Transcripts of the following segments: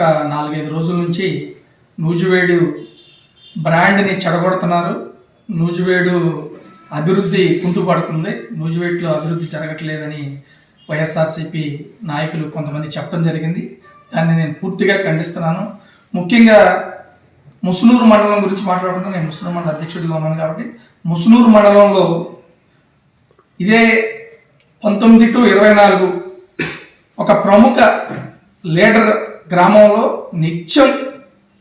ఒక 4-5 రోజుల నుంచి నూజివేడు బ్రాండ్ని చెడగొడుతున్నారు. నూజివేడు అభివృద్ధి కుంటుపడుతుంది, నూజివేడులో అభివృద్ధి జరగట్లేదని వైఎస్ఆర్సీపీ నాయకులు కొంతమంది చెప్పడం జరిగింది. దాన్ని నేను పూర్తిగా ఖండిస్తున్నాను. ముఖ్యంగా ముసునూరు మండలం గురించి మాట్లాడుకుంటే నేను ముసునూరు మండల అధ్యక్షుడిగా ఉన్నాను కాబట్టి ముసునూరు మండలంలో ఇదే 19 to 24 ఒక ప్రముఖ లీడర్ గ్రామంలో నిత్యం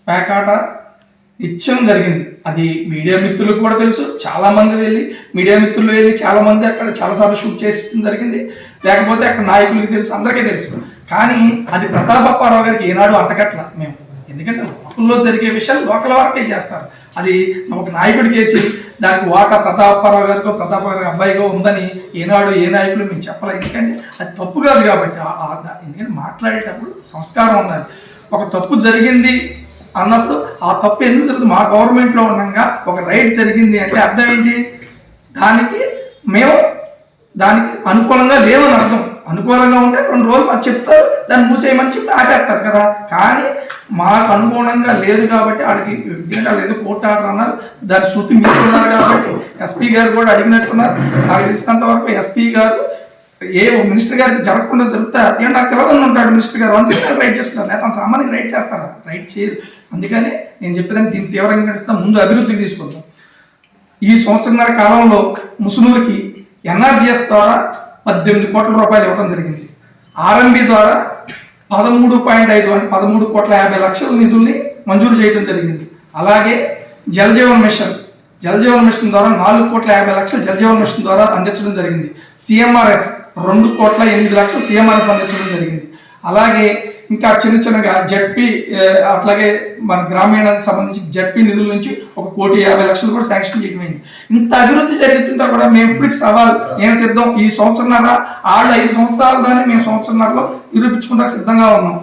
పేకాట నిత్యం జరిగింది. అది మీడియా మిత్రులకు కూడా తెలుసు. చాలామంది మీడియా మిత్రులు వెళ్ళి చాలామంది అక్కడ చాలాసార్లు షూట్ చేసి జరిగింది. లేకపోతే అక్కడ నాయకులకి తెలుసు, అందరికీ తెలుసు. కానీ అది ప్రతాపప్పారావు గారికి ఏనాడు అంటకట్ల మేము. ఎందుకంటే లోకల్లో జరిగే విషయాలు లోకల్ వరకే చేస్తారు. అది ఒక నాయకుడికి వేసి దానికి వాటా ప్రతాపరావు గారికో ప్రతాపరావు గారి అబ్బాయికో ఉందని ఏనాడు ఏ నాయకులు మేము చెప్పలేదు. ఎందుకంటే అది తప్పు కాదు కాబట్టి. ఎందుకంటే మాట్లాడేటప్పుడు సంస్కారం ఉండాలి. ఒక తప్పు జరిగింది అన్నప్పుడు ఆ తప్పు ఎందుకు జరుగుతుంది? మా గవర్నమెంట్లో ఉండగా ఒక రైట్ జరిగింది అంటే అర్థం ఏంటి? దానికి అనుకూలంగా లేవని అర్థం. అనుకూలంగా ఉంటే 2 రోజులు అది చెప్తారు, దాన్ని మూసేయమని చెప్పి ఆపేస్తారు కదా. కానీ మాకు అనుగుణంగా లేదు కాబట్టి ఆడికి లేదు కోర్టు ఆర్డర్ అన్నారు. దాని శృతి మీరు ఉన్నారు కాబట్టి ఎస్పీ గారు కూడా అడిగినట్టున్నారు. నాకు తెలిసినంత వరకు ఎస్పీ గారు ఏ మినిస్టర్ గారికి జరగకుండా జరుగుతా ఏంటి నాకు తెలియదని ఉంటాడు మినిస్టర్ గారు, అందుకే రైట్ చేస్తున్నారు. లేకపోతే సామాన్యంగా రైట్ చేస్తారా? రైట్ చేయరు. అందుకని నేను చెప్పేదాన్ని దీన్ని తీవ్రంగా ఖండిస్తాం. ముందు అభివృద్ధికి తీసుకుంటాం. ఈ సంవత్సరంన్నర కాలంలో ముసునూరుకి ఎన్ఆర్జీఎస్ ద్వారా 18 కోట్ల రూపాయలు ఇవ్వడం జరిగింది. ఆర్ఎంబి ద్వారా 13.5 అంటే 13,50 లక్షల నిధుల్ని మంజూరు చేయడం జరిగింది. అలాగే జలజీవన్ మిషన్ ద్వారా 4,50 లక్షలు జలజీవన్ మిషన్ ద్వారా అందించడం జరిగింది. సిఎంఆర్ఎఫ్ 2,08 లక్షలు సిఎంఆర్ఎఫ్ అందించడం జరిగింది. అలాగే ఇంకా చిన్నగా జడ్పీ, అట్లాగే మన గ్రామీణానికి సంబంధించి జడ్పీ నిధుల నుంచి 1,50 లక్షలు కూడా శాంక్షన్ చేయడమైంది. ఇంత అభివృద్ధి జరుగుతుందా కూడా మేము ఇప్పటికి సవాల్ నేను సిద్ధం. ఈ సంవత్సరంన్నర వాళ్ళు 5 సంవత్సరాలు దాన్ని మేము సంవత్సరంన్నరలో నిరూపించుకుంటా సిద్ధంగా ఉన్నాం.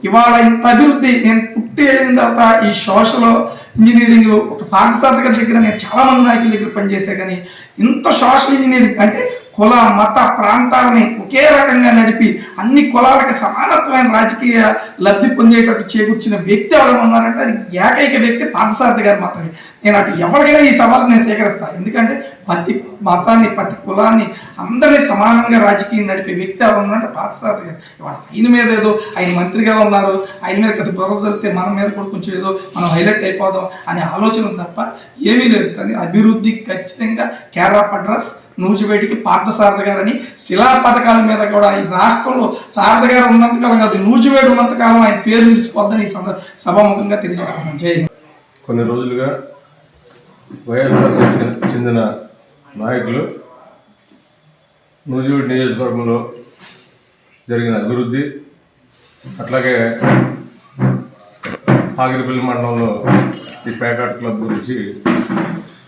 ఇవాళ ఇంత అభివృద్ధి నేను పుట్టి వెళ్ళిన తర్వాత ఈ సోషల్ ఇంజనీరింగ్ ఒక పాఠశాల దగ్గర నేను చాలా మంది నాయకుల దగ్గర పనిచేసా. కానీ ఇంత సోషల్ ఇంజనీరింగ్ అంటే కుల మత ప్రాంతాలని ఒకే రకంగా నడిపి అన్ని కులాలకు సమానత్వమైన రాజకీయ లబ్ధి పొందేటట్టు చేకూర్చిన వ్యక్తి ఎవరైనా ఉన్నారంటే అది ఏకైక వ్యక్తి పార్థసారథి గారు మాత్రమే. నేను అటు ఎవరికైనా ఈ సవాలు నేను స్వీకరిస్తాను. ఎందుకంటే ప్రతి మతాన్ని ప్రతి కులాన్ని అందరినీ సమానంగా రాజకీయం నడిపే వ్యక్తి ఎవరు ఉన్నారంటే పార్థసారథి గారు. ఇవాళ ఆయన మీద ఏదో ఆయన మంత్రిగా ఉన్నారు, ఆయన మీద కొద్ది ప్రొఫెసర్ వెళ్తే మన మీద కూడా కొంచెం ఏదో మనం హైలైట్ అయిపోదాం అనే ఆలోచన తప్ప ఏమీ లేదు. కానీ అభివృద్ధి ఖచ్చితంగా కేర్ ఆఫ్ అడ్రస్ నూజివేడికి పార్థసారథి గారు అని శిలా పథకాల మీద కూడా ఈ రాష్ట్రంలో సారథి గారు ఉన్నంతకాలం కాదు, నూజివేడు ఉన్నంతకాలం ఆయన పేరు నిలిచిపోద్దని ఈ సభాముఖంగా తెలియజేస్తున్నాం. జై హింద్. కొన్ని రోజులుగా వైఎస్ఆర్సీపీకి చెందిన నాయకులు నూజివేడు నియోజకవర్గంలో జరిగిన అభివృద్ధి, అట్లాగే ఆగిరిపల్లి మండలంలో ఈ పేకాట క్లబ్ గురించి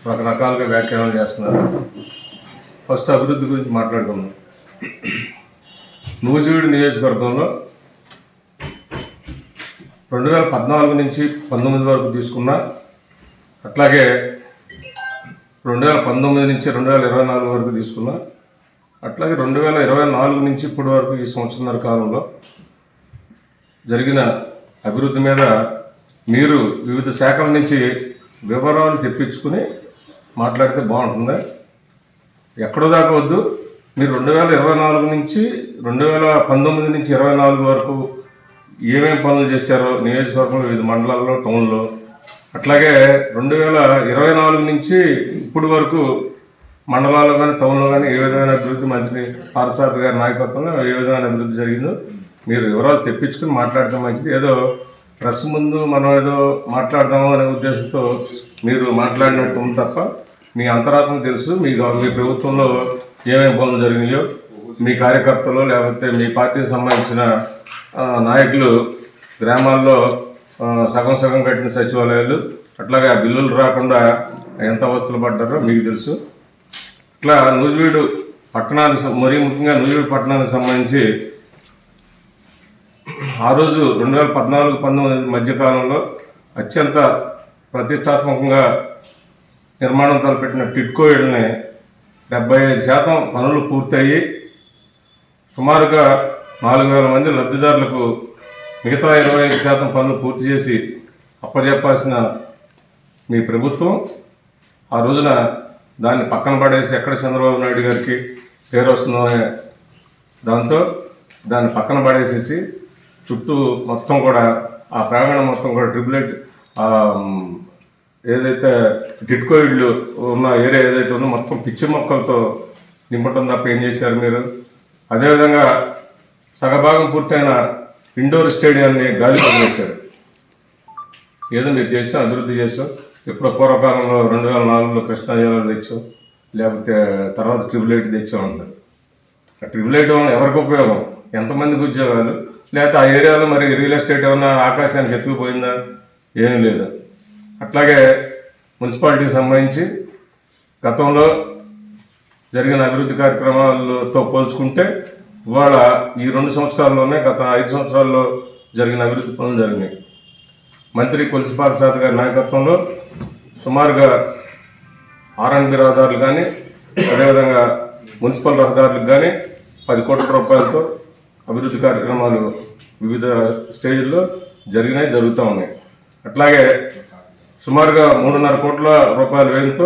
రకరకాలుగా వ్యాఖ్యానాలు చేస్తున్నారు. ఫస్ట్ అభివృద్ధి గురించి మాట్లాడుకుందాం. నూజివేడు నియోజకవర్గంలో 2014 నుంచి 19 వరకు తీసుకున్న, అట్లాగే 2019 నుంచి 2024 వరకు తీసుకున్న, అట్లాగే 2024 నుంచి ఇప్పటి వరకు ఈ సంవత్సరాల కాలంలో జరిగిన అభివృద్ధి మీద మీరు వివిధ శాఖల నుంచి వివరాలు తెప్పించుకుని మాట్లాడితే బాగుంటుంది. ఎక్కడో దాకా వద్దు. మీరు 2024 నుంచి 2019 నుంచి 24 వరకు ఏమేమి పనులు చేశారో నియోజకవర్గంలో వివిధ మండలాల్లో టౌన్లో, అట్లాగే 2024 నుంచి ఇప్పటి వరకు మండలాల్లో కానీ టౌన్లో కానీ ఏ విధమైన అభివృద్ధి మంత్రి పార్థసారథి గారి నాయకత్వంలో ఏ విధమైన అభివృద్ధి జరిగిందో మీరు వివరాలు తెప్పించుకుని మాట్లాడటం మంచిది. ఏదో ప్రెస్ ముందు మనం ఏదో మాట్లాడదాము అనే ఉద్దేశంతో మీరు మాట్లాడినట్టు ఉంది తప్ప మీ అంతరాత్మ తెలుసు. మీ ప్రభుత్వంలో ఏమేమి పనులు జరిగినాయో, మీ కార్యకర్తలు లేకపోతే మీ పార్టీకి సంబంధించిన నాయకులు గ్రామాల్లో సగం కట్టిన సచివాలయాలు, అట్లాగే ఆ బిల్లులు రాకుండా ఎంత అవస్థలు పడ్డారో మీకు తెలుసు. ఇట్లా నూజివీడు పట్టణానికి, మరీ ముఖ్యంగా నూజివీడు పట్టణానికి సంబంధించి ఆ రోజు 2014-19 మధ్యకాలంలో అత్యంత ప్రతిష్టాత్మకంగా నిర్మాణం తలపెట్టిన టిడ్కో ఇళ్ళని 75% పనులు పూర్తయ్యి సుమారుగా 4,000 మంది లబ్ధిదారులకు మిగతా 25% పనులు పూర్తి చేసి అప్పచెప్పాల్సిన మీ ప్రభుత్వం ఆ రోజున దాన్ని పక్కన పడేసి ఎక్కడ చంద్రబాబు నాయుడు గారికి పేరు వస్తుందో అనే దాంతో దాన్ని పక్కన పడేసేసి చుట్టూ మొత్తం కూడా ఆ ప్రాంగణం మొత్తం కూడా ట్రిపులెట్ ఏదైతే టిట్కో ఇళ్ళు ఉన్న ఏరియా ఏదైతే ఉందో మొత్తం పిచ్చి మొక్కలతో నింపటం తప్ప ఏం చేశారు మీరు? అదేవిధంగా సగభాగం పూర్తయిన ఇండోర్ స్టేడియాన్ని గాలి వదిలేశారు. ఏదో మీరు చేసాం, అభివృద్ధి చేసాం. ఎప్పుడో పూర్వకాలంలో 2004లో కృష్ణా జిల్లాలో తెచ్చాం, లేకపోతే తర్వాత ట్రిపులైట్ తెచ్చాం అంటారు. ఆ ట్రిపులైట్ వల్ల ఎవరికి ఉపయోగం? ఎంతమందికి ఉద్యోగాలు? లేకపోతే ఆ ఏరియాలో మరి రియల్ ఎస్టేట్ ఏమన్నా ఆకాశానికి ఎత్తుకుపోయిందా? ఏమీ లేదు. అట్లాగే మున్సిపాలిటీకి సంబంధించి గతంలో జరిగిన అభివృద్ధి కార్యక్రమాలతో పోల్చుకుంటే ఇవాళ ఈ 2 సంవత్సరాల్లోనే గత 5 సంవత్సరాల్లో జరిగిన అభివృద్ధి పనులు జరిగినాయి. మంత్రి కొలిసిపార్సాద్ గారి నాయకత్వంలో సుమారుగా ఆర్ఎండ్బి రహదారులు కానీ అదేవిధంగా మున్సిపల్ రహదారులకు కానీ 10 కోట్ల రూపాయలతో అభివృద్ధి కార్యక్రమాలు వివిధ స్టేజ్ల్లో జరుగుతూ ఉన్నాయి. అట్లాగే సుమారుగా 3.5 కోట్ల రూపాయల వ్యయంతో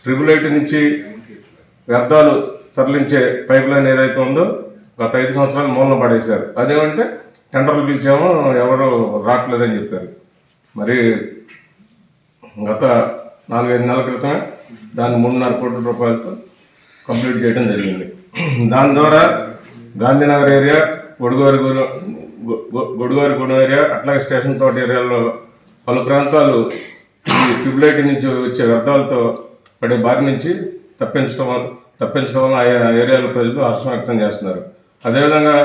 ట్రిపులైట్ నుంచి వ్యర్థాలు తరలించే పైప్ లైన్ ఏదైతే ఉందో గత 5 సంవత్సరాలు మూలన పడేశారు. అదేమంటే టెండర్లు పిలిచామో ఎవరు రావట్లేదని చెప్పారు. మరి గత 4-5 నెలల క్రితమే దాన్ని 3.5 కోట్ల రూపాయలతో కంప్లీట్ చేయడం జరిగింది. దాని ద్వారా గాంధీనగర్ ఏరియా, గొడుగారిగూడెం ఏరియా, అట్లాగే స్టేషన్ తోట ఏరియాలో పలు ప్రాంతాలు ఈ ట్యూబ్లైట్ నుంచి వచ్చే వ్యర్థాలతో పడే బారి నుంచి తప్పించడం వల్ల ఆ ఏరియాల ప్రజలు హర్షం వ్యక్తం చేస్తున్నారు. అదేవిధంగా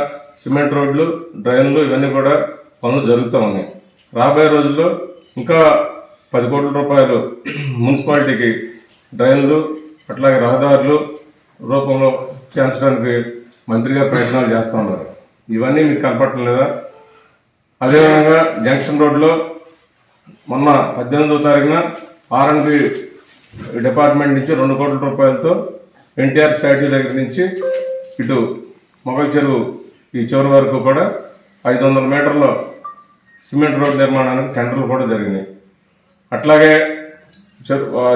సిమెంట్ రోడ్లు, డ్రైన్లు ఇవన్నీ కూడా పనులు జరుగుతూ ఉన్నాయి. రాబోయే రోజుల్లో ఇంకా 10 కోట్ల రూపాయలు మున్సిపాలిటీకి డ్రైన్లు అట్లాగే రహదారులు రూపంలో చేర్చడానికి మంత్రిగా ప్రయత్నాలు చేస్తూ ఉన్నారు. ఇవన్నీ మీకు కనపడటం లేదా? అదేవిధంగా జంక్షన్ రోడ్లో మొన్న 18వ తారీఖున ఆర్ఎండ్బి డిపార్ట్మెంట్ నుంచి 2 కోట్ల రూపాయలతో ఎన్టీఆర్ స్టాట్యూ దగ్గర నుంచి ఇటు మొగల్ చెరువు ఈ చివరి వరకు కూడా 500 మీటర్ల సిమెంట్ రోడ్ నిర్మాణానికి టెండర్లు కూడా జరిగినాయి. అట్లాగే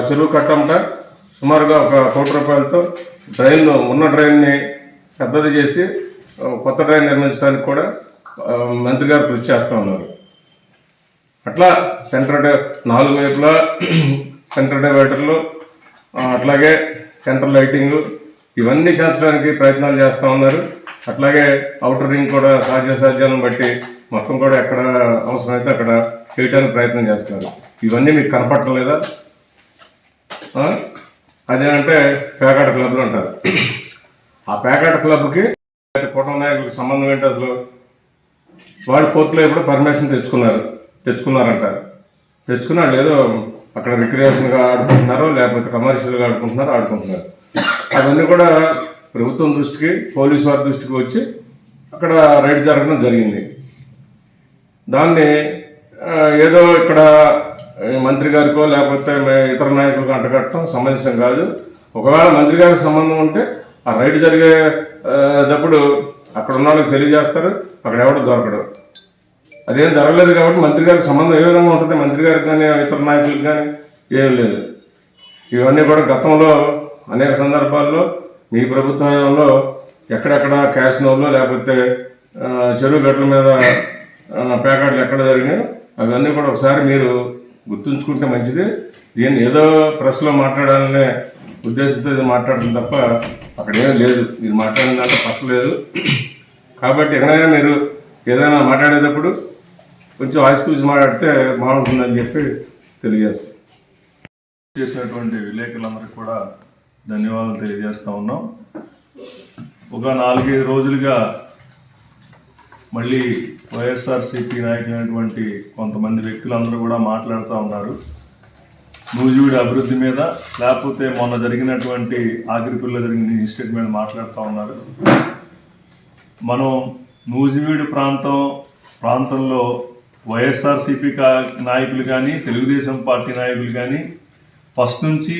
చెరువు కట్టంట సుమారుగా 1 కోటి రూపాయలతో ఉన్న డ్రైన్ని పెద్దది చేసి కొత్త డ్రైన్ నిర్మించడానికి కూడా మంత్రి గారు కృషి చేస్తూ ఉన్నారు. అట్లా సెంటర్ 4 వైపులా సెంటర్ డివైడర్లు అట్లాగే సెంటర్ లైటింగ్ ఇవన్నీ చేర్చడానికి ప్రయత్నాలు చేస్తూ ఉన్నారు. అట్లాగే అవుటర్ రింగ్ కూడా సాధ్యాలను బట్టి మొత్తం కూడా ఎక్కడ అవసరమైతే అక్కడ చేయడానికి ప్రయత్నం చేస్తున్నారు. ఇవన్నీ మీకు కనపడటం లేదా? అదేంటే పేకాట క్లబ్లు అంటారు. ఆ పేకాట క్లబ్కి కూటమి నాయకులకు సంబంధం ఏంటి అసలు? వాడు కోర్టులో ఎప్పుడు పర్మిషన్ తెచ్చుకున్నారంటారు. తెచ్చుకున్నాడు లేదో అక్కడ రిక్రియేషన్గా ఆడుకుంటున్నారో లేకపోతే కమర్షియల్గా ఆడుకుంటున్నారు. అవన్నీ కూడా ప్రభుత్వం దృష్టికి, పోలీసు వారి దృష్టికి వచ్చి అక్కడ రైడ్ జరగడం జరిగింది. దాన్ని ఏదో ఇక్కడ మంత్రి గారికో లేకపోతే ఇతర నాయకులకు అంటగట్టడం సమంజసం కాదు. ఒకవేళ మంత్రి గారికి సంబంధం ఉంటే ఆ రైడ్ జరిగేటప్పుడు అక్కడ ఉన్న వాళ్ళకి తెలియజేస్తారు, అక్కడ ఎవడో దొరకడు. అదేం జరగలేదు కాబట్టి మంత్రి గారికి సంబంధం ఏ విధంగా ఉంటుంది? మంత్రి గారికి కానీ ఇతర నాయకులకు కానీ ఏం లేదు. ఇవన్నీ కూడా గతంలో అనేక సందర్భాల్లో మీ ప్రభుత్వంలో ఎక్కడెక్కడ క్యాసినోల్లో లేకపోతే చెరువు గట్ల మీద పేకాట్లు ఎక్కడ జరిగినాయో అవన్నీ కూడా ఒకసారి మీరు గుర్తుంచుకుంటే మంచిది. దీన్ని ఏదో ప్రెస్లో మాట్లాడాలనే ఉద్దేశంతో ఇది మాట్లాడడం తప్ప అక్కడ ఏమీ లేదు. మీరు మాట్లాడిన దాంట్లో పస లేదు. కాబట్టి ఎక్కడైనా మీరు ఏదైనా మాట్లాడేటప్పుడు కొంచెం ఆచితూచి మాట్లాడితే బాగుంటుందని చెప్పి తెలియజేస్తాం. చేసినటువంటి విలేకరులందరికీ కూడా ధన్యవాదాలు తెలియజేస్తూ ఉన్నాం. ఒక 4-5 రోజులుగా మళ్ళీ వైఎస్ఆర్సీపీ నాయకులైనటువంటి కొంతమంది వ్యక్తులందరూ కూడా మాట్లాడుతూ ఉన్నారు నూజివీడు అభివృద్ధి మీద, లేకపోతే మొన్న జరిగినటువంటి ఆఖరిపిల్ల జరిగిన ఇన్సిడెంట్ మీద మాట్లాడుతూ ఉన్నారు. మనం నూజివీడు ప్రాంతంలో వైఎస్ఆర్సీపీ నాయకులు కానీ తెలుగుదేశం పార్టీ నాయకులు కానీ ఫస్ట్ నుంచి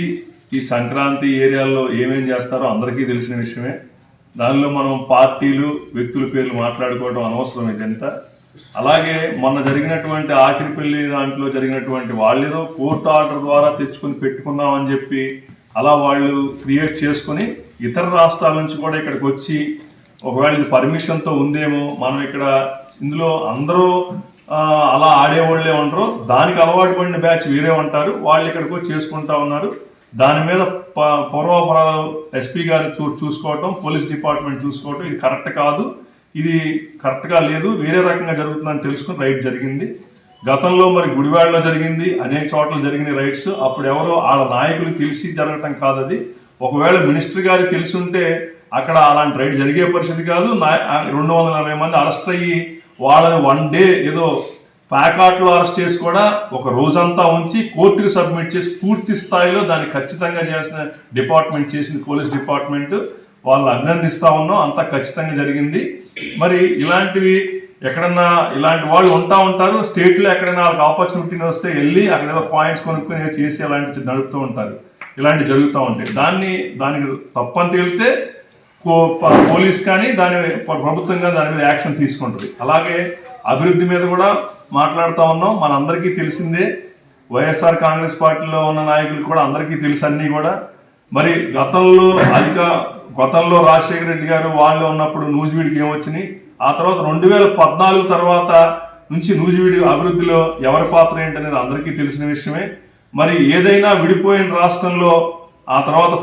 ఈ సంక్రాంతి ఏరియాల్లో ఏమేం చేస్తారో అందరికీ తెలిసిన విషయమే. దానిలో మనం పార్టీలు వ్యక్తుల పేర్లు మాట్లాడుకోవడం అనవసరం. ఇదంతా అలాగే మొన్న జరిగినటువంటి ఆఖరిపల్లి దాంట్లో జరిగినటువంటి వాళ్ళేదో కోర్టు ఆర్డర్ ద్వారా తెచ్చుకొని పెట్టుకున్నామని చెప్పి అలా వాళ్ళు క్రియేట్ చేసుకొని ఇతర రాష్ట్రాల నుంచి కూడా ఇక్కడికి వచ్చి ఒకవేళ ఇది పర్మిషన్తో ఉందేమో, మనం ఇక్కడ ఇందులో అందరూ అలా ఆడేవాళ్ళే ఉండరు, దానికి అలవాటు పడిన బ్యాచ్ వేరే ఉంటారు, వాళ్ళు ఇక్కడికి వచ్చి చేసుకుంటా ఉన్నారు. దాని మీద పూర్వాపరాలు ఎస్పీ గారు చూసుకోవటం, పోలీస్ డిపార్ట్మెంట్ చూసుకోవటం ఇది కరెక్ట్ కాదు, ఇది కరెక్ట్గా లేదు, వేరే రకంగా జరుగుతుందని తెలుసుకుని రైడ్ జరిగింది. గతంలో మరి గుడివాడలో జరిగింది, అనేక చోట్ల జరిగిన రైడ్స్. అప్పుడు ఎవరో వాళ్ళ నాయకులు తెలిసి జరగటం కాదు అది. ఒకవేళ మినిస్టర్ గారికి తెలిసి ఉంటే అక్కడ అలాంటి రైడ్ జరిగే పరిస్థితి కాదు. 240 మంది అరెస్ట్ అయ్యి వాళ్ళని 1 డే ఏదో ప్యాకాట్లో అరెస్ట్ చేసి కూడా ఒక రోజంతా ఉంచి కోర్టుకు సబ్మిట్ చేసి పూర్తి స్థాయిలో దాన్ని ఖచ్చితంగా చేసిన డిపార్ట్మెంట్ చేసింది పోలీస్ డిపార్ట్మెంట్. వాళ్ళని అభినందిస్తూ ఉన్నాం, అంతా ఖచ్చితంగా జరిగింది. మరి ఇలాంటివి ఎక్కడన్నా ఇలాంటి వాళ్ళు ఉంటారు స్టేట్లో, ఎక్కడైనా వాళ్ళకి ఆపర్చునిటీ వస్తే వెళ్ళి అక్కడ ఏదో పాయింట్స్ కొనుక్కొని చేసి అలాంటి నడుపుతూ ఉంటారు, ఇలాంటివి జరుగుతూ ఉంటాయి. దానికి తప్పని తేలితే పోలీస్ కానీ ప్రభుత్వం కానీ దాని మీద యాక్షన్ తీసుకుంటుంది. అలాగే అభివృద్ధి మీద కూడా మాట్లాడుతూ ఉన్నాం. మనందరికీ తెలిసిందే, వైఎస్ఆర్ కాంగ్రెస్ పార్టీలో ఉన్న నాయకులు కూడా అందరికీ తెలుసు అన్నీ కూడా. మరి గతంలో రాజశేఖర రెడ్డి గారు వాళ్ళు ఉన్నప్పుడు నూజివీడికి ఏమొచ్చినాయి, ఆ తర్వాత 2014 తర్వాత నుంచి నూజివీడి అభివృద్ధిలో ఎవరి పాత్ర ఏంటనేది అందరికీ తెలిసిన విషయమే. మరి ఏదైనా విడిపోయిన రాష్ట్రంలో ఆ తర్వాత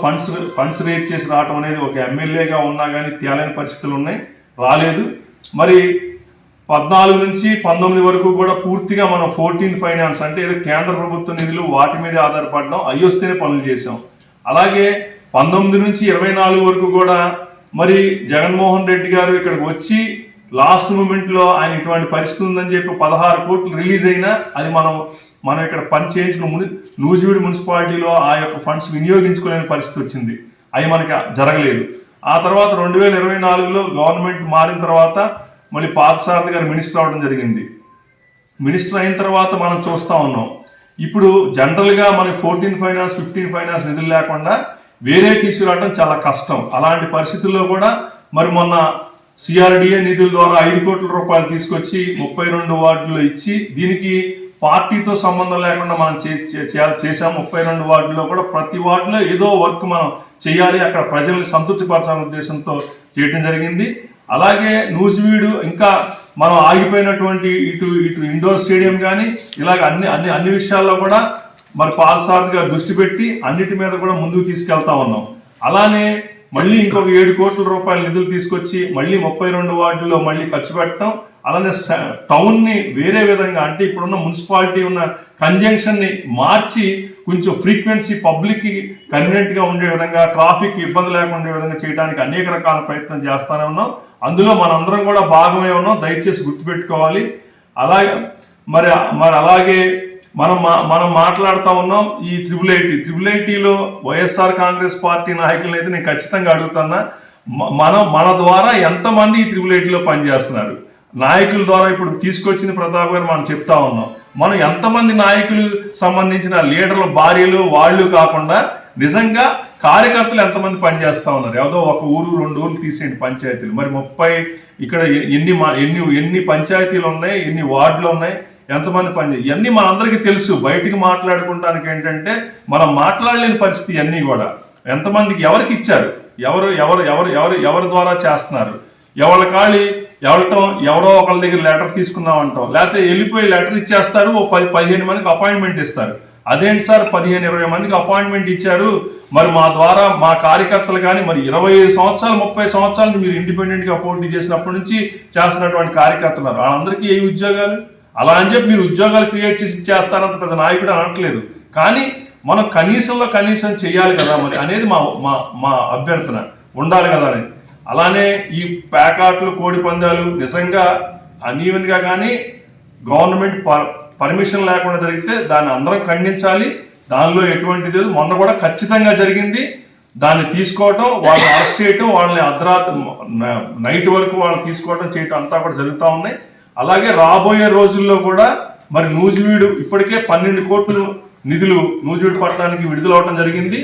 ఫండ్స్ రేజ్ చేసి రావటం అనేది ఒక ఎమ్మెల్యేగా ఉన్నా కానీ తేలని పరిస్థితులు ఉన్నాయి, రాలేదు. మరి 14 నుంచి 19 వరకు కూడా పూర్తిగా మనం 14 ఫైనాన్స్ అంటే ఏదో కేంద్ర ప్రభుత్వ నిధులు వాటి మీద ఆధారపడడం, అవి వస్తేనే పనులు చేసాం. అలాగే 19 నుంచి 24 వరకు కూడా మరి జగన్మోహన్ రెడ్డి గారు ఇక్కడికి వచ్చి లాస్ట్ మూమెంట్లో ఆయన ఇటువంటి పరిస్థితి ఉందని చెప్పి 16 కోట్లు రిలీజ్ అయినా అది మనం ఇక్కడ పని చేయించుకున్న నూజివీడు మున్సిపాలిటీలో ఆ యొక్క ఫండ్స్ వినియోగించుకోలేని పరిస్థితి వచ్చింది, అవి మనకి జరగలేదు. ఆ తర్వాత 2024లో గవర్నమెంట్ మారిన తర్వాత మళ్ళీ పార్థసారథి గారు మినిస్టర్ అవడం జరిగింది. మినిస్టర్ అయిన తర్వాత మనం చూస్తూ ఉన్నాం, ఇప్పుడు జనరల్గా మనకి 14 ఫైనాన్స్ 15 ఫైనాన్స్ నిధులు లేకుండా వేరే తీసుకురావడం చాలా కష్టం. అలాంటి పరిస్థితుల్లో కూడా మరి మొన్న సిఆర్డిఏ నిధుల ద్వారా 5 కోట్ల రూపాయలు తీసుకొచ్చి 32 వార్డుల్లో ఇచ్చి, దీనికి పార్టీతో సంబంధం లేకుండా మనం చేసాం. 32 వార్డుల్లో కూడా ప్రతి వార్డులో ఏదో వర్క్ మనం చేయాలి, అక్కడ ప్రజల్ని సంతృప్తిపరచాలనే ఉద్దేశంతో చేయడం జరిగింది. అలాగే నూజివీడు ఇంకా మనం ఆగిపోయినటువంటి ఇటు ఇండోర్ స్టేడియం కానీ ఇలాగ అన్ని విషయాల్లో కూడా మరి పార్థసారథి గారు దృష్టి పెట్టి అన్నిటి మీద కూడా ముందుకు తీసుకెళ్తా ఉన్నాం. అలానే మళ్ళీ ఇంకొక 7 కోట్ల రూపాయల నిధులు తీసుకొచ్చి మళ్ళీ 32 వార్డుల్లో మళ్ళీ ఖర్చు పెట్టడం. అలానే టౌన్ని వేరే విధంగా అంటే ఇప్పుడున్న మున్సిపాలిటీ ఉన్న కంజంక్షన్ని మార్చి కొంచెం ఫ్రీక్వెన్సీ పబ్లిక్కి కన్వీనియంట్గా ఉండే విధంగా, ట్రాఫిక్ ఇబ్బంది లేకుండా ఉండే విధంగా చేయడానికి అనేక రకాల ప్రయత్నం చేస్తూనే ఉన్నాం. అందులో మనందరం కూడా భాగమే ఉన్నాం, దయచేసి గుర్తుపెట్టుకోవాలి. అలాగే మరి అలాగే మనం మాట్లాడుతూ ఉన్నాం ఈ త్రిబుల్ ఐటీలో వైఎస్ఆర్ కాంగ్రెస్ పార్టీ నాయకులను అయితే నేను ఖచ్చితంగా అడుగుతున్నా, మన ద్వారా ఎంతమంది ఈ త్రిబుల్ ఐటీలో పనిచేస్తున్నారు? నాయకుల ద్వారా ఇప్పుడు తీసుకొచ్చిన ప్రతాప్ గారు మనం చెప్తా ఉన్నాం, మనం ఎంతమంది నాయకులు సంబంధించిన లీడర్ల భార్యలు వాళ్ళు కాకుండా నిజంగా కార్యకర్తలు ఎంతమంది పనిచేస్తూ ఉన్నారు? ఏదో ఒక ఊరు 2 ఊర్లు తీసేయండి పంచాయతీలు, మరి 30 ఇక్కడ ఎన్ని పంచాయతీలు ఉన్నాయి, ఎన్ని వార్డులు ఉన్నాయి, ఎంతమంది ఇవన్నీ మనందరికీ తెలుసు. బయటికి మాట్లాడుకోవడానికి ఏంటంటే మనం మాట్లాడలేని పరిస్థితి ఇవన్నీ కూడా. ఎంతమందికి ఎవరికి ఇచ్చారు, ఎవరి ద్వారా చేస్తున్నారు, ఎవరో ఒకళ్ళ దగ్గర లెటర్ తీసుకున్నామంటాం, లేకపోతే వెళ్ళిపోయి లెటర్ ఇచ్చేస్తారు, 10-15 మందికి అపాయింట్మెంట్ ఇస్తారు. అదేంటి సార్ 15-20 మందికి అపాయింట్మెంట్ ఇచ్చారు, మరి మా ద్వారా మా కార్యకర్తలు కానీ మరి 25 సంవత్సరాలు 30 సంవత్సరాలు మీరు ఇండిపెండెంట్గా పోటీ చేసినప్పటి నుంచి చేస్తున్నటువంటి కార్యకర్తలు వాళ్ళందరికీ ఏ ఉద్యోగాలు? అలా అని చెప్పి మీరు ఉద్యోగాలు క్రియేట్ చేసి చేస్తారంత పెద్ద నాయకుడు అనట్లేదు, కానీ మనం కనీసం చేయాలి కదా మరి అనేది మా అభ్యర్థన ఉండాలి కదా అని. అలానే ఈ ప్యాకాట్లు, కోడి పందాలు నిజంగా అన్ఈవెన్గా కానీ గవర్నమెంట్ పర్మిషన్ లేకుండా జరిగితే దాన్ని అందరం ఖండించాలి. దానిలో ఎటువంటిది లేదు. మొన్న కూడా ఖచ్చితంగా జరిగింది. దాన్ని తీసుకోవటం, వాళ్ళని అరెస్ట్ చేయటం, వాళ్ళని అర్ధరాత్రి నైట్ వరకు వాళ్ళని తీసుకోవటం చేయటం అంతా కూడా జరుగుతూ ఉన్నాయి. అలాగే రాబోయే రోజుల్లో కూడా మరి నూజివీడు ఇప్పటికే 12 కోట్ల నిధులు నూజివీడు పట్టణానికి విడుదలవటం జరిగింది.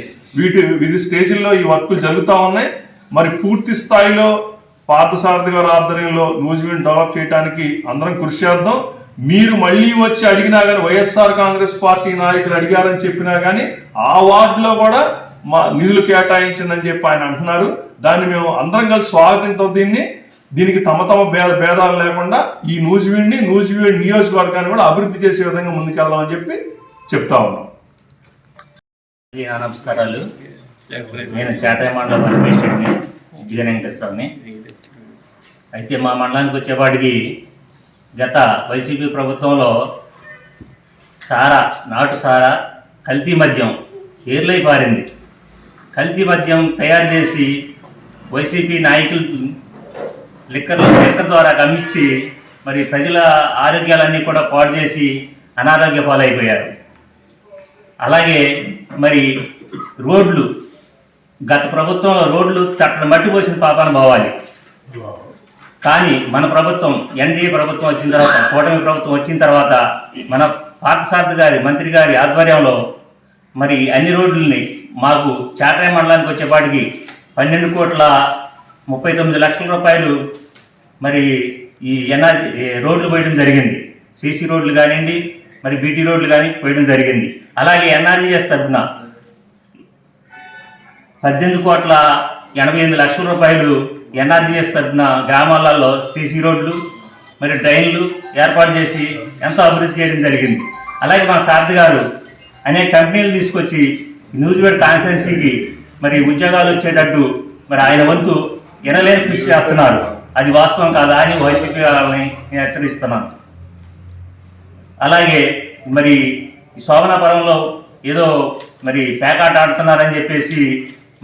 వివిధ స్టేజీల్లో ఈ వర్కులు జరుగుతూ ఉన్నాయి. మరి పూర్తి స్థాయిలో పార్థసారథి గారి ఆధ్వర్యంలో నూజివీడుని డెవలప్ చేయడానికి అందరం కృషి చేద్దాం. మీరు మళ్ళీ వచ్చి అడిగినా కానీ, వైఎస్ఆర్ కాంగ్రెస్ పార్టీ నాయకులు అడిగారని చెప్పినా కానీ ఆ వార్డులో కూడా మా నిధులు కేటాయించిందని చెప్పి ఆయన అంటున్నారు. దాన్ని మేము అందరం కలిసి స్వాగతించాం. దీనికి తమ భేదాలు లేకుండా ఈ నూజివీడు నియోజకవర్గాన్ని కూడా అభివృద్ధి చేసే విధంగా ముందుకెళ్దామని చెప్పి చెప్తా ఉన్నాం. నమస్కారాలు. నేను చేటాయ మండలం అడ్మినిస్ట్రేటర్ని, జిగన్ వెంకటేశ్వరరావుని. అయితే మా మండలానికి వచ్చేవాడికి గత వైసీపీ ప్రభుత్వంలో నాటు సారా కల్తీ మద్యం ఏర్లై పారింది. కల్తీ మద్యం తయారు చేసి వైసీపీ నాయకులు లిక్కర్ ద్వారా గమ్మించి మరి ప్రజల ఆరోగ్యాలన్నీ కూడా పాడు చేసి అనారోగ్య పాలైపోయారు. అలాగే మరి రోడ్లు, గత ప్రభుత్వంలో రోడ్లు చట్టం మట్టిపోసిన పాపాన పోవాలి. కానీ మన ప్రభుత్వం, ఎన్డీఏ ప్రభుత్వం వచ్చిన తర్వాత, కూటమి ప్రభుత్వం వచ్చిన తర్వాత మన పార్థసారథి గారి మంత్రి గారి ఆధ్వర్యంలో మరి అన్ని రోడ్లని మాకు చేటాయ మండలానికి వచ్చేపాటికి 12,39,00,000 రూపాయలు మరి ఈ ఎన్ఆర్జీ రోడ్లు పోయడం జరిగింది. సీసీ రోడ్లు కానివ్వండి, మరి బీటీ రోడ్లు కానీ పోయడం జరిగింది. అలాగే ఎన్ఆర్జీఎస్ తరఫున 18,88,00,000 రూపాయలు ఎన్ఆర్జీఎస్ తరఫున గ్రామాలలో సీసీ రోడ్లు మరి డ్రైన్లు ఏర్పాటు చేసి ఎంతో అభివృద్ధి చేయడం జరిగింది. అలాగే మన సారథి గారు అనేక కంపెనీలు తీసుకొచ్చి నూజివీడు కాన్స్టిట్యున్సీకి మరి ఉద్యోగాలు వచ్చేటట్టు మరి ఆయన వంతు ఎనలేని కృషి చేస్తున్నారు. అది వాస్తవం కాదా అని వైసీపీ వాళ్ళని నేను హెచ్చరిస్తున్నాను. అలాగే మరి శోభనాపురంలో ఏదో మరి పేకాట ఆడుతున్నారని చెప్పేసి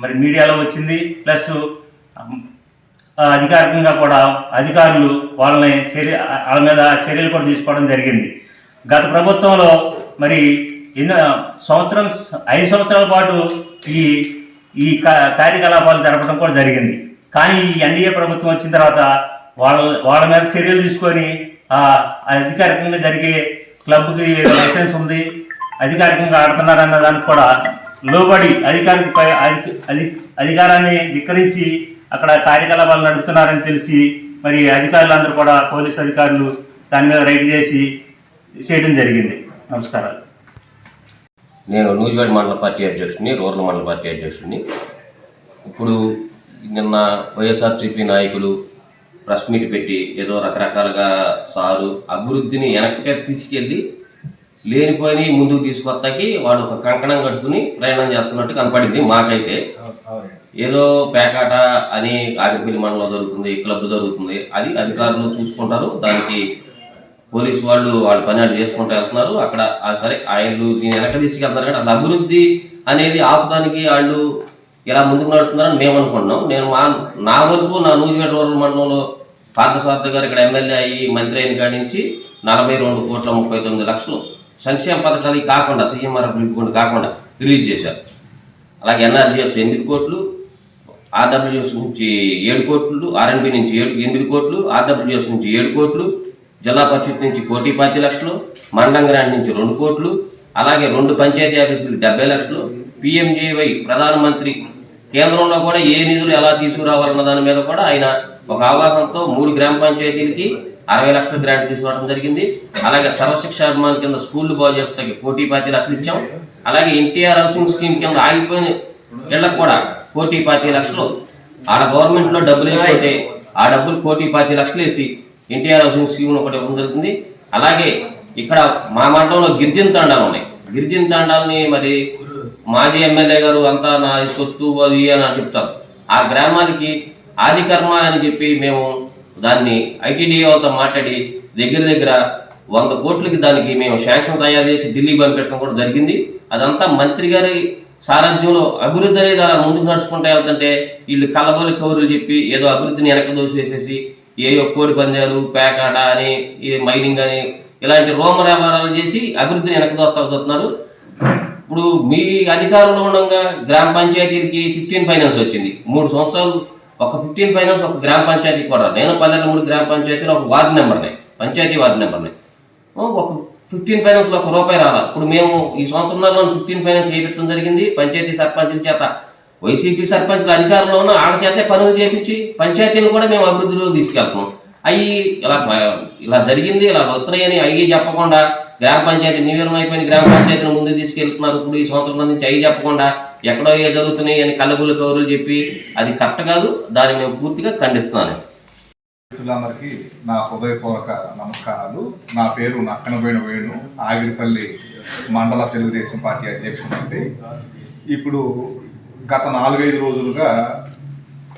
మరి మీడియాలో వచ్చింది. ప్లస్ అధికారికంగా కూడా అధికారులు వాళ్ళ మీద చర్యలు కూడా తీసుకోవడం జరిగింది. గత ప్రభుత్వంలో మరి 5 సంవత్సరాల పాటు ఈ కార్యకలాపాలు జరపడం కూడా జరిగింది. కానీ ఈ ఎన్డీఏ ప్రభుత్వం వచ్చిన తర్వాత వాళ్ళ మీద చర్యలు తీసుకొని అధికారికంగా జరిగే క్లబ్కి లైసెన్స్ ఉంది, అధికారికంగా ఆడుతున్నారన్న దానికి కూడా లోబడి అధికారాన్ని ధిక్కరించి అక్కడ కార్యకలాపాలు నడుపుతున్నారని తెలిసి మరి అధికారులందరూ కూడా, పోలీసు అధికారులు దాని మీద రైడ్ చేసి చేయడం జరిగింది. నమస్కారాలు. నేను నూజివీడు మండల పార్టీ అధ్యక్షుడిని, రూరల్ మండల పార్టీ అధ్యక్షుడిని. ఇప్పుడు నిన్న వైఎస్ఆర్సీపీ నాయకులు ప్రెస్ మీట్ పెట్టి ఏదో రకరకాలుగా సారు అభివృద్ధిని వెనక్కి తీసుకెళ్ళి లేనిపోయి ముందుకు తీసుకొస్తాకి వాళ్ళు ఒక కంకణం కట్టుకుని ప్రయాణం చేస్తున్నట్టు కనపడింది మాకైతే. ఏదో పేకాట అని ఆగిరిపల్లి మండలంలో జరుగుతుంది, క్లబ్ జరుగుతుంది, అది అధికారులు చూసుకుంటారు. దానికి పోలీసు వాళ్ళు వాళ్ళ పని వాళ్ళు చేసుకుంటూ వెళ్తున్నారు. అక్కడ సరే వాళ్ళు దీన్ని వెనక తీసుకెళ్తారు. కానీ అది అభివృద్ధి అనేది ఆపుదానికి వాళ్ళు ఇలా ముందుకు నడుపుతున్నారని మేము అనుకుంటున్నాం. నేను నా వరకు నా నూజివీడు రూరల్ మండలంలో పార్థసారథి గారు ఇక్కడ ఎమ్మెల్యే అయ్యి మంత్రి అయిన కాడి నుంచి 42,39,00,000 సంక్షేమ పథకాలు కాకుండా, సీఎంఆర్ అభివృద్ధి కాకుండా రిలీజ్ చేశారు. అలాగే ఎన్ఆర్జీఎస్ 8 కోట్లు, ఆర్డబ్ల్యూఎస్ నుంచి 7 కోట్లు, ఆర్ఎన్బి నుంచి 8 కోట్లు, ఆర్డబ్ల్యూఎస్ నుంచి 7 కోట్లు, జిల్లా పరిషత్ నుంచి 1,50,00,000, మండలం గ్రాంట్ నుంచి 2 కోట్లు, అలాగే 2 పంచాయతీ ఆఫీసులకు 70 లక్షలు, పిఎంజేవై ప్రధానమంత్రి కేంద్రంలో కూడా ఏ నిధులు ఎలా తీసుకురావాలన్న దాని మీద కూడా ఆయన ఒక అవగాహనతో 3 గ్రామ పంచాయతీలకి 60 లక్షల గ్రాంట్ తీసుకోవడం జరిగింది. అలాగే సర్వశిక్ష అభిమాన్ కింద స్కూళ్ళు బాగు చేస్తాకి 1,25,00,000 ఇచ్చాం. అలాగే ఎన్టీఆర్ హౌసింగ్ స్కీమ్ కింద ఆగిపోయిన ఇళ్లకు కూడా 1,25,00,000 ఆడ గవర్నమెంట్లో డబ్బులు వేసిపోతే ఆ డబ్బులు 1,25,00,000 వేసి ఎన్టీఆర్ హౌసింగ్ స్కీమ్ ఒకటి ఇవ్వడం జరుగుతుంది. అలాగే ఇక్కడ మా మండలంలో గిరిజన తాండాలు ఉన్నాయి. గిరిజన తాండాలని మరి మాజీ ఎమ్మెల్యే గారు అంతా నా సొత్తు అది అని చెప్తారు. ఆ గ్రామాలకి ఆదికర్మ అని చెప్పి మేము దాన్ని ఐటీడీఏ వాళ్ళతో మాట్లాడి దగ్గర 100 కోట్లకి దానికి మేము శాంక్షన్ తయారు చేసి ఢిల్లీకి పంపించడం కూడా జరిగింది. అదంతా మంత్రి గారి సారథ్యంలో అభివృద్ధి అనేది అలా ముందుకు నడుచుకుంటూ వెళ్తుంటే వీళ్ళు కలబోలి కౌరులు చెప్పి ఏదో అభివృద్ధిని వెనక దోసేసేసి ఏయో కోడి పందాలు, పేకాట అని, మైనింగ్ అని ఇలాంటి రోమ వ్యాపారాలు చేసి అభివృద్ధిని వెనక దోస్తున్నారు. ఇప్పుడు మీ అధికారంలో ఉండగా గ్రామ పంచాయతీలకి 15 ఫైనాన్స్ వచ్చింది. 3 సంవత్సరాలు ఒక 15 ఫైనాన్స్ ఒక గ్రామ పంచాయతీ కూడా. నేను 13 గ్రామ పంచాయతీలో ఒక వార్డు నెంబర్ని, పంచాయతీ వార్డు నెంబర్ని, ఒక 15 ఫైనాన్స్లో ₹1 రాలా. ఇప్పుడు మేము ఈ సంవత్సరంలో 15 ఫైనాన్స్ చేయించడం జరిగింది. పంచాయతీ సర్పంచుల చేత వైసీపీ సర్పంచ్లు అధికారంలో ఉన్న ఆడ చేతే పనులు చేపించి పంచాయతీలు కూడా మేము అభివృద్ధిలో తీసుకెళ్తున్నాం. అవి ఇలా జరిగింది, ఇలా వస్తున్నాయని అవి చెప్పకుండా గ్రామ పంచాయతీ నిర్వీర్యం అయిపోయిన గ్రామ పంచాయతీని ముందుకు తీసుకెళ్తున్నారు. ఇప్పుడు ఈ సంవత్సరం నుంచి అవి చెప్పకుండా ఎక్కడో ఏ జరుగుతున్నాయి అని కళ్ళబుల్లి కౌరులు చెప్పి అది కరెక్ట్ కాదు. దాన్ని మేము పూర్తిగా ఖండిస్తున్నాను. మిత్రులందరికీ నా హృదయపూర్వక నమస్కారాలు. నా పేరు నక్కనబోయిన వేణు, ఆగిరిపల్లి మండల తెలుగుదేశం పార్టీ అధ్యక్షుడండి. ఇప్పుడు గత 4-5 రోజులుగా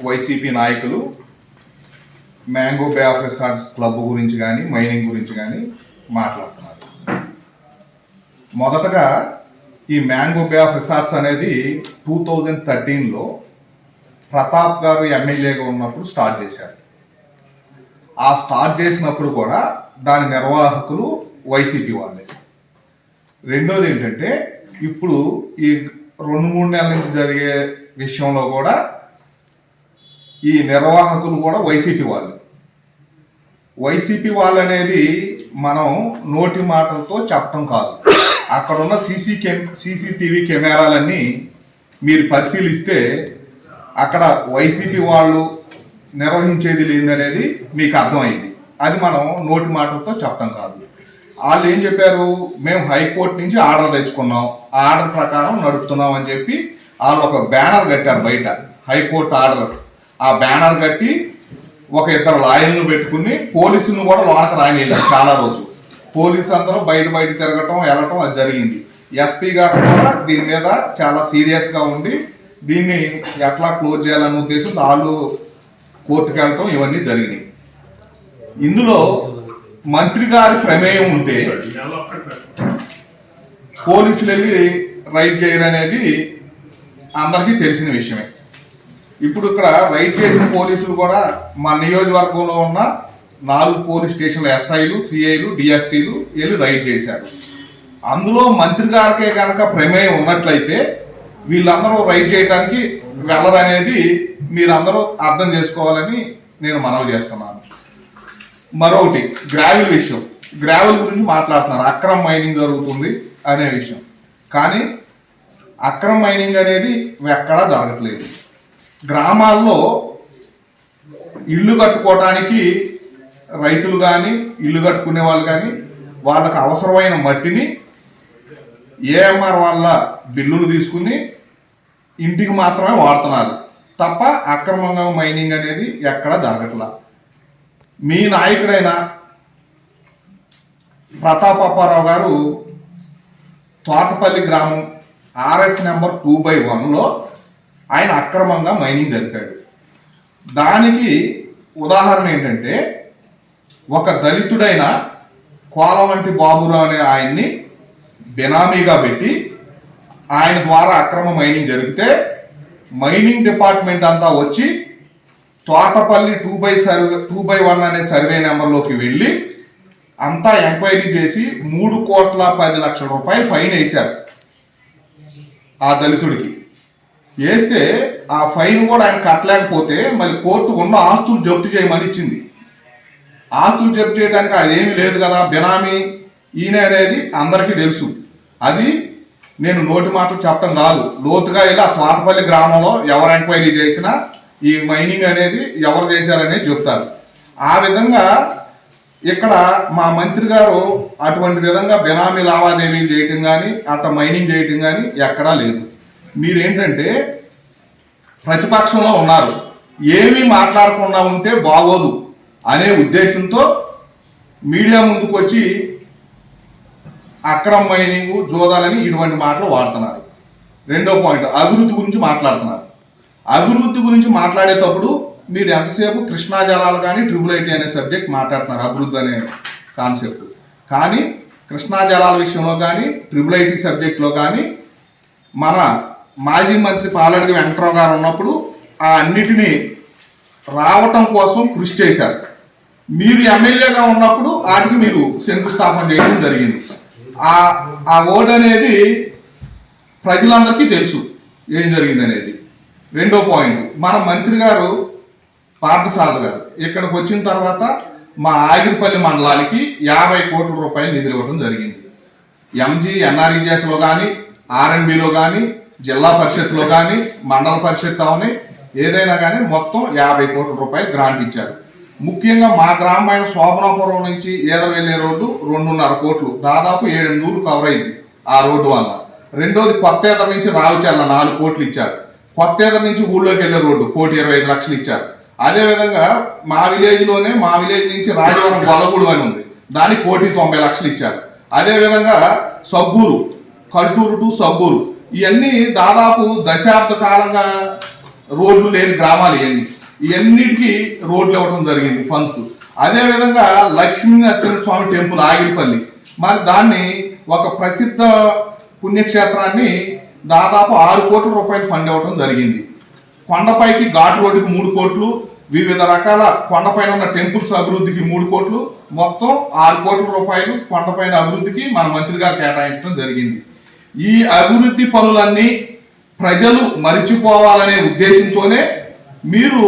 వైసీపీ నాయకులు mango bay of resorts club గురించి కానీ మైనింగ్ గురించి కానీ మాట్లాడుతున్నారు. మొదటగా ఈ మ్యాంగో బే ఆఫ్ రిసార్ట్స్ అనేది 2013లో ప్రతాప్ గారు ఎమ్మెల్యేగా ఉన్నప్పుడు స్టార్ట్ చేశారు. ఆ స్టార్ట్ చేసినప్పుడు కూడా దాని నిర్వాహకులు వైసీపీ వాళ్ళే. రెండోది ఏంటంటే ఇప్పుడు ఈ 2-3 నెలల నుంచి జరిగే విషయంలో కూడా ఈ నిర్వాహకులు కూడా వైసీపీ వాళ్ళు. వైసీపీ వాళ్ళు అనేది మనం నోటి మాటలతో చెప్పటం కాదు. అక్కడ ఉన్న సీసీటీవీ కెమెరాలన్నీ మీరు పరిశీలిస్తే అక్కడ వైసీపీ వాళ్ళు నిర్వహించేది లేదనేది మీకు అర్థమైంది. అది మనం నోటి మాటలతో చెప్పడం కాదు. వాళ్ళు ఏం చెప్పారు, మేము హైకోర్టు నుంచి ఆర్డర్ తెచ్చుకున్నాం, ఆర్డర్ ప్రకారం నడుపుతున్నాం అని చెప్పి వాళ్ళు ఒక బ్యానర్ కట్టారు బయట, హైకోర్టు ఆర్డర్. ఆ బ్యానర్ కట్టి ఒక 2 లాయర్లను పెట్టుకుని పోలీసులను కూడా లోనకి రానివెళ్ళారు. చాలా రోజులు పోలీసు అందరూ బయట తిరగటం వెళ్ళటం అది జరిగింది. ఎస్పీ గారు కూడా దీని మీద చాలా సీరియస్గా ఉండి దీన్ని ఎట్లా క్లోజ్ చేయాలనే ఉద్దేశం వాళ్ళు కోర్టుకు వెళ్ళటం ఇవన్నీ జరిగినాయి. ఇందులో మంత్రి గారి ప్రమేయం ఉంటే పోలీసులు వెళ్ళి రైడ్ చేయరనేది అందరికీ తెలిసిన విషయమే. ఇప్పుడు ఇక్కడ రైడ్ చేసిన పోలీసులు కూడా మా నియోజకవర్గంలో ఉన్న 4 పోలీస్ స్టేషన్ల ఎస్ఐలు, సిఐలు, డిఎస్పీలు వెళ్ళి రైడ్ చేశారు. అందులో మంత్రి గారికే కనుక ప్రమేయం ఉన్నట్లయితే వీళ్ళందరూ రైడ్ చేయడానికి వెళ్ళరనేది మీరందరూ అర్థం చేసుకోవాలని నేను మనవి చేస్తున్నాను. మరొకటి గ్రావెల్ విషయం, గ్రావెల్ గురించి మాట్లాడుతున్నారు, అక్రమ మైనింగ్ జరుగుతుంది అనే విషయం. కానీ అక్రమ మైనింగ్ అనేది ఎక్కడా జరగట్లేదు. గ్రామాల్లో ఇల్లు కట్టుకోవడానికి రైతులు కానీ ఇల్లు కట్టుకునే వాళ్ళు కానీ వాళ్ళకు అవసరమైన మట్టిని ఏఎంఆర్ వాళ్ళ బిల్లులు తీసుకుని ఇంటికి మాత్రమే వాడుతున్నారు తప్ప అక్రమంగా మైనింగ్ అనేది ఎక్కడా జరగట్లా. మీ నాయకుడైన ప్రతాప్ అప్పారావు గారు తోటపల్లి గ్రామం ఆర్ఎస్ నెంబర్ 2/1లో ఆయన అక్రమంగా మైనింగ్ జరిపాడు. దానికి ఉదాహరణ ఏంటంటే ఒక దళితుడైన కోలవంటి బాబురావు అనే ఆయన్ని బెనామీగా పెట్టి ఆయన ద్వారా అక్రమ మైనింగ్ జరిగితే మైనింగ్ డిపార్ట్మెంట్ అంతా వచ్చి తోటపల్లి 2/1 అనే సర్వే నెంబర్లోకి వెళ్ళి అంతా ఎంక్వైరీ చేసి 3,10,00,000 రూపాయలు ఫైన్ వేశారు ఆ దళితుడికి. వేస్తే ఆ ఫైన్ కూడా ఆయన కట్టలేకపోతే మళ్ళీ కోర్టు ఉన్న ఆస్తులు జప్తు చేయమని ఇచ్చింది. ఆస్తులు జప్తు చేయడానికి అదేమీ లేదు కదా, బెనామీ ఈయన అనేది అందరికీ తెలుసు. అది నేను నోటి మాటలు చెప్పడం కాదు, లోతుగా వెళ్ళి ఆ తోటపల్లి గ్రామంలో ఎవరు ఎంక్వైరీ చేసినా ఈ మైనింగ్ అనేది ఎవరు చేశారనేది చెప్తారు. ఆ విధంగా ఇక్కడ మా మంత్రి గారు అటువంటి విధంగా బెనామీ లావాదేవీలు చేయటం కానీ అట్లా మైనింగ్ చేయటం కానీ ఎక్కడా లేదు. మీరేంటంటే ప్రతిపక్షంలో ఉన్నారు, ఏమీ మాట్లాడకుండా ఉంటే బాగోదు అనే ఉద్దేశంతో మీడియా ముందుకు వచ్చి అక్రమ మైనింగ్ జోదాలని ఇటువంటి మాటలు వాడుతున్నారు. రెండో పాయింట్, అభివృద్ధి గురించి మాట్లాడుతున్నారు. అభివృద్ధి గురించి మాట్లాడేటప్పుడు మీరు ఎంతసేపు కృష్ణా జలాలు కానీ IIIT అనే సబ్జెక్ట్ మాట్లాడుతున్నారు, అభివృద్ధి అనే కాన్సెప్ట్. కానీ కృష్ణా జలాల విషయంలో కానీ IIIT సబ్జెక్ట్లో కానీ మన మాజీ మంత్రి పాలెడుగు వెంకట్రావు గారు ఉన్నప్పుడు ఆ అన్నిటినీ రావటం కోసం కృషి చేశారు. మీరు ఎమ్మెల్యేగా ఉన్నప్పుడు వాటికి మీరు శంకుస్థాపన చేయడం జరిగింది. ఆ ఓడ్ అనేది ప్రజలందరికీ తెలుసు ఏం జరిగింది అనేది. రెండో పాయింట్, మన మంత్రి గారు పార్థసారథి గారు ఇక్కడికి వచ్చిన తర్వాత మా ఆగిరిపల్లి మండలానికి 50 కోట్ల రూపాయలు నిధులు ఇవ్వడం జరిగింది. ఎంజీ ఎన్ఆర్ఈజీఎస్లో కానీ RNBలో కానీ జిల్లా పరిషత్లో కానీ మండల పరిషత్ అవని ఏదైనా కానీ మొత్తం 50 కోట్ల రూపాయలు గ్రాంట్ ఇచ్చారు. ముఖ్యంగా మా గ్రామమైన శోభనాపురం నుంచి ఈదర వెళ్ళే రోడ్డు 2.5 కోట్లు, దాదాపు 7-8 ఊర్లు కవర్ అయింది ఆ రోడ్డు వల్ల. రెండోది కొత్తేదర నుంచి రావుచర్ల 4 కోట్లు ఇచ్చారు. కొత్తేదర నుంచి ఊళ్ళోకి వెళ్ళే రోడ్డు 1,25,00,000 ఇచ్చారు. అదేవిధంగా మా విలేజ్ నుంచి రాజవరం గొల్లగూడు అని ఉంది, దానికి 1,90,00,000 ఇచ్చారు. అదేవిధంగా సబ్బూరు, కల్టూరు టు సబ్బూరు, ఇవన్నీ దాదాపు దశాబ్ద కాలంగా రోడ్లు లేని గ్రామాలు ఇవన్నిటికీ రోడ్లు ఇవ్వడం జరిగింది ఫండ్స్. అదేవిధంగా లక్ష్మీ నరసింహస్వామి టెంపుల్ ఆగిరిపల్లి, మరి దాన్ని ఒక ప్రసిద్ధ పుణ్యక్షేత్రాన్ని దాదాపు 6 కోట్ల రూపాయలు ఫండ్ ఇవ్వడం జరిగింది. కొండపైకి ఘాట్ రోడ్డుకి 3 కోట్లు, వివిధ రకాల కొండపైన ఉన్న టెంపుల్స్ అభివృద్ధికి 3 కోట్లు, మొత్తం 6 కోట్ల రూపాయలు కొండపైన అభివృద్ధికి మన మంత్రి గారు కేటాయించడం జరిగింది. ఈ అభివృద్ధి పనులన్నీ ప్రజలు మరిచిపోవాలనే ఉద్దేశంతోనే మీరు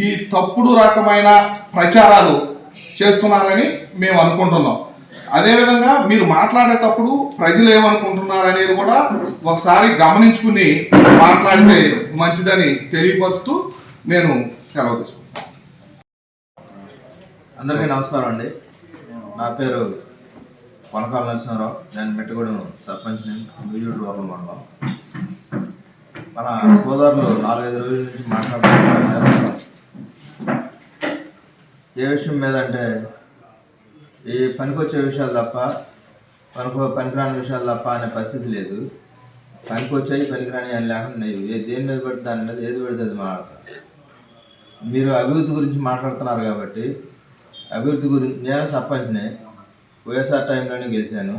ఈ తప్పుడు రకమైన ప్రచారాలు చేస్తున్నారని మేము అనుకుంటున్నాం. అదేవిధంగా మీరు మాట్లాడేటప్పుడు ప్రజలు ఏమనుకుంటున్నారు అనేది కూడా ఒకసారి గమనించుకుని మాట్లాడితే మంచిదని తెలియపరుస్తూ నేను సెలవు తీసుకుంటాను. అందరికీ నమస్కారం అండి. నా పేరు కొనకాల నరసింహారావు. నేను మెట్టుగూడెం సర్పంచ్ని, నూజివీడు రూరల్ మండలం. మన సోదరులు 4-5 రోజుల నుంచి మాట్లాడుతున్నారు. ఏ విషయం మీద అంటే ఈ పనికొచ్చే విషయాలు తప్ప పనికిరాని విషయాలు తప్ప అనే పరిస్థితి లేదు. పనికొచ్చాయి పనికిరాని అని లేకుండా దేని మీద పడితే దాని మీద ఏది పడితే అది మాట్లాడతారు. మీరు అభివృద్ధి గురించి మాట్లాడుతున్నారు కాబట్టి అభివృద్ధి గురించి నేను సర్పంచ్ని, వైఎస్ఆర్ టైంలోనే గెలిచాను.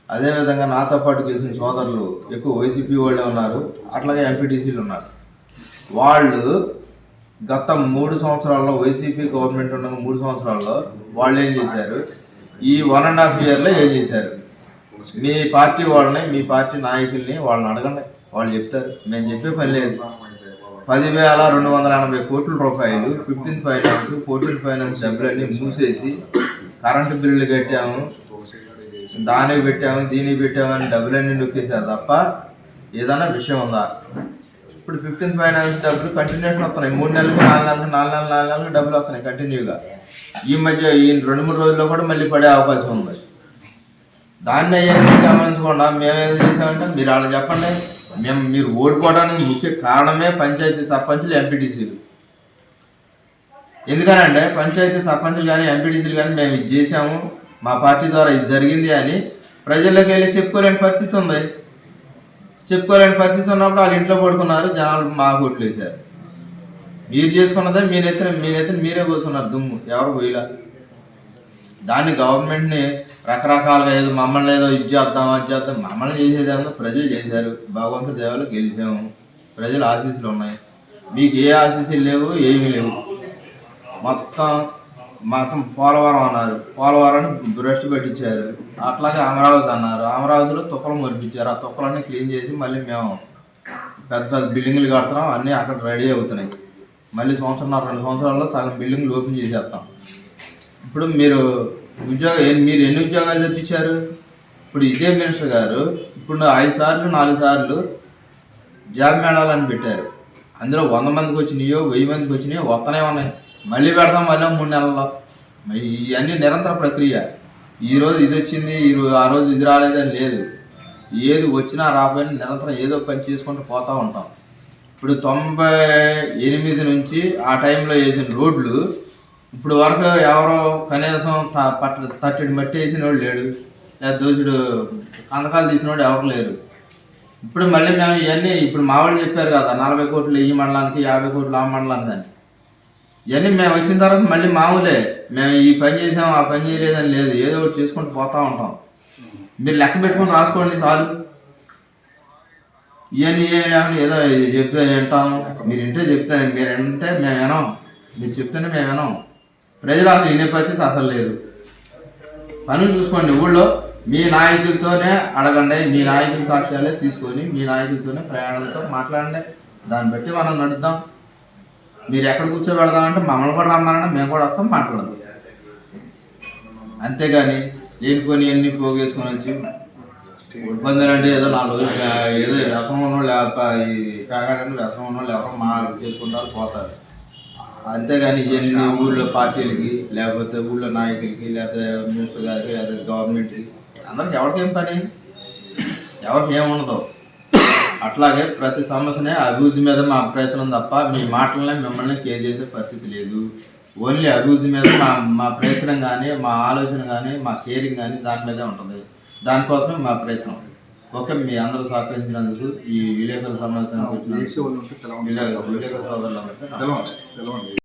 అదేవిధంగా నాతో పాటు గెలిచిన సోదరులు ఎక్కువ వైసీపీ వాళ్ళే ఉన్నారు, అట్లాగే ఎంపీటీసీలు ఉన్నారు. వాళ్ళు గత 3 సంవత్సరాల్లో వైసీపీ గవర్నమెంట్ ఉన్న 3 సంవత్సరాల్లో వాళ్ళు ఏం చేశారు, ఈ 1.5 ఇయర్లో ఏం చేశారు? మీ పార్టీ వాళ్ళని, మీ పార్టీ నాయకుల్ని వాళ్ళని అడగండి, వాళ్ళు చెప్తారు. మేము చెప్పే పని లేదు. 10,280 కోట్ల రూపాయలు 15th ఫైనాన్స్ 14th ఫైనాన్స్ డబ్బులన్నీ మూసేసి కరెంటు బిల్లులు కట్టాము, దానికి పెట్టాము, దీనికి పెట్టామని డబ్బులన్నీ నొక్కేశారు తప్ప ఏదైనా విషయం ఉందా? ఇప్పుడు 15th ఫైనాన్స్ డబ్బులు కంటిన్యూషన్ వస్తున్నాయి. 3 నెలలకు 4 నెలలకు డబ్బులు వస్తున్నాయి కంటిన్యూగా. ఈ మధ్య ఈ 2-3 రోజుల్లో కూడా మళ్ళీ పడే అవకాశం ఉంది. దాన్ని అవన్నీ గమనించకుండా మేమేదో చేసామంటే మీరు అలా చెప్పండి. మీరు ఓడిపోవడానికి ముఖ్య కారణమే పంచాయతీ సర్పంచులు, ఎంపీటీసీలు. ఎందుకనంటే పంచాయతీ సర్పంచులు కానీ ఎంపీటీసీలు కానీ మేము ఇది చేసాము, మా పార్టీ ద్వారా ఇది జరిగింది అని ప్రజల్లోకి వెళ్ళి చెప్పుకోలేని పరిస్థితి ఉంది. చెప్పుకోలేని పరిస్థితి ఉన్నప్పుడు వాళ్ళు ఇంట్లో పడుకున్నారు, జనాలు మా ఓట్లు వేశారు. మీరు చేసుకున్నదే మీ నెత్తిన మీరే పోసుకున్నారు దుమ్ము, ఎవరు పోయిలా. దాన్ని గవర్నమెంట్ని రకరకాలుగా ఏదో మమ్మల్ని ఏదో ఇది చేద్దాం అది చేద్దాం, మమ్మల్ని చేసేదేమో ప్రజలు చేశారు. భగవంతుడి దేవాలు గెలిచాము, ప్రజల ఆశీస్సులు ఉన్నాయి. మీకు ఏ ఆశీస్సులు లేవు, ఏమీ లేవు. మొత్తం పోలవరం అన్నారు, పోలవరాన్ని భ్రష్టు పెట్టించారు. అట్లాగే అమరావతి అన్నారు, అమరావతిలో తుప్పలు మొరిపించారు. ఆ తుప్పలన్నీ క్లీన్ చేసి మళ్ళీ మేము పెద్ద బిల్డింగ్లు కడుతున్నాం, అన్నీ అక్కడ రెడీ అవుతున్నాయి. మళ్ళీ 1.5-2 సంవత్సరాల్లో సగం బిల్డింగ్లు ఓపెన్ చేసేస్తాం. ఇప్పుడు మీరు ఎన్ని ఉద్యోగాలు తెప్పించారు? ఇప్పుడు ఇదే మినిస్టర్ గారు ఇప్పుడు 5 సార్లు 4 సార్లు జాబ్ మేళాలని పెట్టారు. అందులో 100 మందికి వచ్చినాయో 1000 మందికి వచ్చినాయో వస్తూనే ఉన్నాయి. మళ్ళీ పెడతాం మళ్ళీ 3 నెలల్లో. ఇవన్నీ నిరంతర ప్రక్రియ. ఈరోజు ఇది వచ్చింది, ఆ రోజు ఇది రాలేదని లేదు. ఏది వచ్చినా రాకపోయినా నిరంతరం ఏదో పని చేసుకుంటూ పోతూ ఉంటాం. ఇప్పుడు 98 నుంచి ఆ టైంలో వేసిన రోడ్లు ఇప్పుడు వరకు ఎవరో కనీసం తట్టడి మట్టి వేసిన వాడు లేడు, లేదా దోచుడు కందకాలు తీసిన వాడు ఎవరు లేరు. ఇప్పుడు మళ్ళీ మేము ఇవన్నీ ఇప్పుడు మా వాళ్ళు చెప్పారు కదా 40 కోట్లు ఈ మండలానికి, 50 కోట్లు ఆ మండలానికి అని. ఇవన్నీ మేము వచ్చిన తర్వాత మళ్ళీ మామూలే, మేము ఈ పని చేసాం ఆ పని చేయలేదని లేదు, ఏదో ఒకటి చేసుకుంటూ పోతూ ఉంటాం. మీరు లెక్క పెట్టుకొని రాసుకోండి చాలు. ఇవన్నీ ఏం లేకుండా ఏదో చెప్తే వింటాము, మీరు వింటే చెప్తాను, మీరు వింటే మేము వినాం, మీరు చెప్తుంటే మేము వినాం. ప్రజలు అసలు వినే పరిస్థితి అసలు లేదు. పనులు చూసుకోండి. ఊళ్ళో మీ నాయకులతోనే అడగండి, మీ నాయకుల సాక్ష్యాలే తీసుకొని మీ నాయకులతోనే ప్రయాణాలతో మాట్లాడండి, దాన్ని బట్టి మనం నడుద్దాం. మీరు ఎక్కడ కూర్చోబెడదామంటే మమ్మల్ని కూడా రమ్మనండి, మేము కూడా వస్తాం, మాట్లాడదాం. అంతేగాని లేనిపోని అన్ని పోగేసుకొని వచ్చి ఇబ్బందులు అంటే ఏదో 4 రోజులు ఏదో వ్యసనం ఉన్నోళ్ళు ఈ కాకాడని వ్యసనం ఉన్నోళ్ళు ఎవరో మా చేసుకుంటారు పోతారు. అంతేగాని ఇవన్నీ ఊళ్ళో పార్టీలకి లేకపోతే ఊళ్ళో నాయకులకి లేకపోతే మినిస్టర్ గారికి లేకపోతే గవర్నమెంట్కి అందరికి ఎవరికేం పని, ఎవరికి ఏముండదు. అట్లాగే ప్రతి సమస్యనే అభివృద్ధి మీద మా ప్రయత్నం తప్ప మీ మాటలనే మిమ్మల్ని కేర్ చేసే పరిస్థితి లేదు. ఓన్లీ అభివృద్ధి మీద మా ప్రయత్నం కానీ మా ఆలోచన కానీ మా కేరింగ్ కానీ దాని మీదే ఉంటుంది. దానికోసమే మా ప్రయత్నం. ఓకే, మీ అందరూ సహకరించినందుకు ఈ విలేకరుల సమావేశానికి వచ్చిన విలేకరుల సోదరులందరికీ